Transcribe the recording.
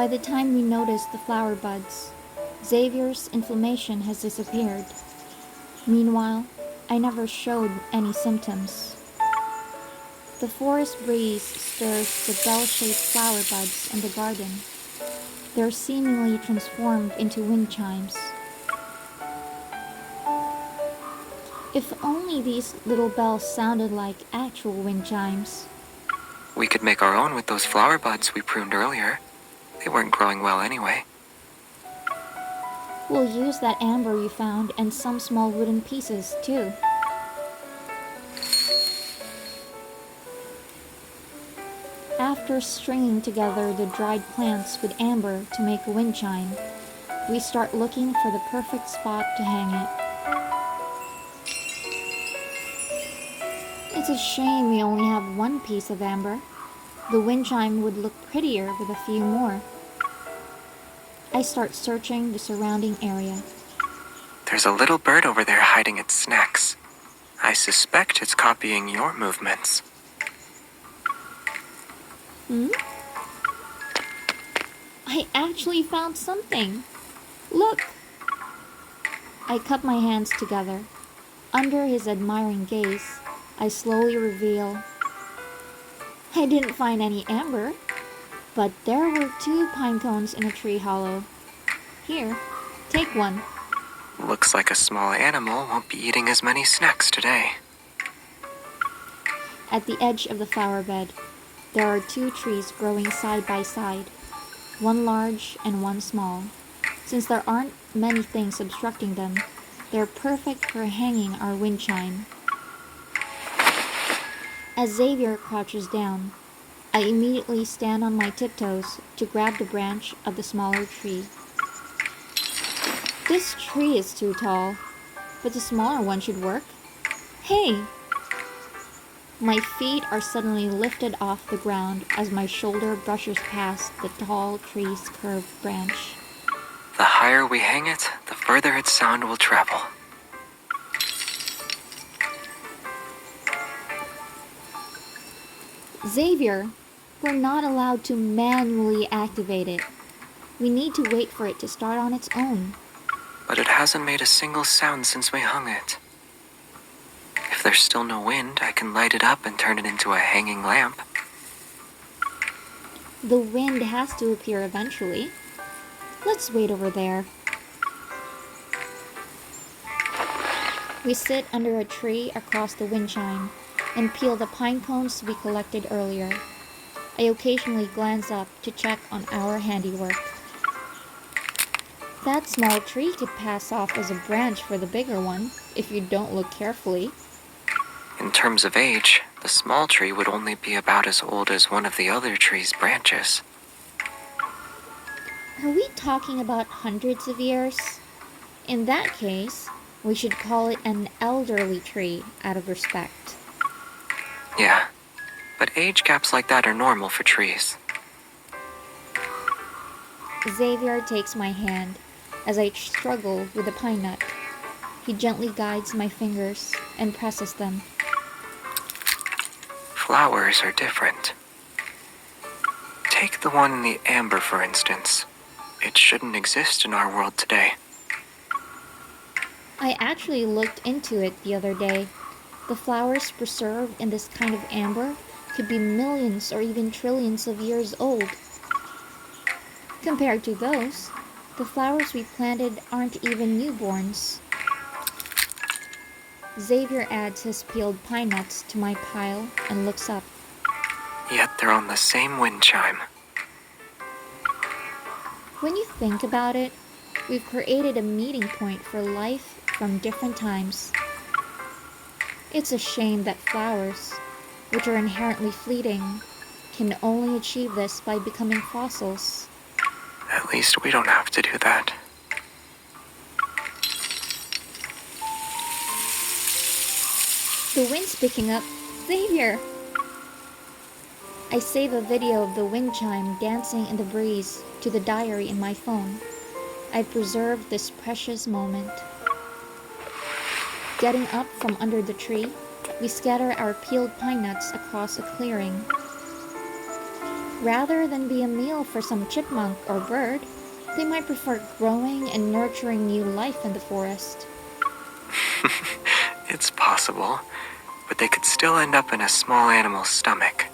By the time we notice the flower buds, Xavier's inflammation has disappeared. Meanwhile, I never showed any symptoms. The forest breeze stirs the bell-shaped flower buds in the garden. They're seemingly transformed into wind chimes. If only these little bells sounded like actual wind chimes. We could make our own with those flower buds we pruned earlier. They weren't growing well anyway. We'll use that amber you found and some small wooden pieces, too. After stringing together the dried plants with amber to make a wind chime, we start looking for the perfect spot to hang it. It's a shame we only have one piece of amber. The wind chime would look prettier with a few more. I start searching the surrounding area. There's a little bird over there hiding its snacks. I suspect it's copying your movements. I actually found something. Look! I cup my hands together. Under his admiring gaze, I slowly reveal I didn't find any amber, but there were 2 pine cones in a tree hollow. Here, take one. Looks like a small animal won't be eating as many snacks today. At the edge of the flower bed, there are 2 trees growing side by side, one large and one small. Since there aren't many things obstructing them, they're perfect for hanging our wind chime. As Xavier crouches down, I immediately stand on my tiptoes to grab the branch of the smaller tree. This tree is too tall, but the smaller one should work. Hey! My feet are suddenly lifted off the ground as my shoulder brushes past the tall tree's curved branch. The higher we hang it, the further its sound will travel. Xavier, we're not allowed to manually activate it. We need to wait for it to start on its own. But it hasn't made a single sound since we hung it. If there's still no wind, I can light it up and turn it into a hanging lamp. The wind has to appear eventually. Let's wait over there. We sit under a tree across the wind chime and peel the pine cones we collected earlier. I occasionally glance up to check on our handiwork. That small tree could pass off as a branch for the bigger one if you don't look carefully. In terms of age, the small tree would only be about as old as one of the other tree's branches. Are we talking about hundreds of years? In that case, we should call it an elderly tree out of respect. Yeah, but age gaps like that are normal for trees. Xavier takes my hand as I struggle with the pine nut. He gently guides my fingers and presses them. Flowers are different. Take the one in the amber, for instance. It shouldn't exist in our world today. I actually looked into it the other day. The flowers preserved in this kind of amber could be millions or even trillions of years old. Compared to those, the flowers we planted aren't even newborns. Xavier adds his peeled pine nuts to my pile and looks up. Yet they're on the same wind chime. When you think about it, we've created a meeting point for life from different times. It's a shame that flowers, which are inherently fleeting, can only achieve this by becoming fossils. At least we don't have to do that. The wind's picking up. Xavier! I save a video of the wind chime dancing in the breeze to the diary in my phone. I preserved this precious moment. Getting up from under the tree, we scatter our peeled pine nuts across a clearing. Rather than be a meal for some chipmunk or bird, they might prefer growing and nurturing new life in the forest. It's possible, but they could still end up in a small animal's stomach.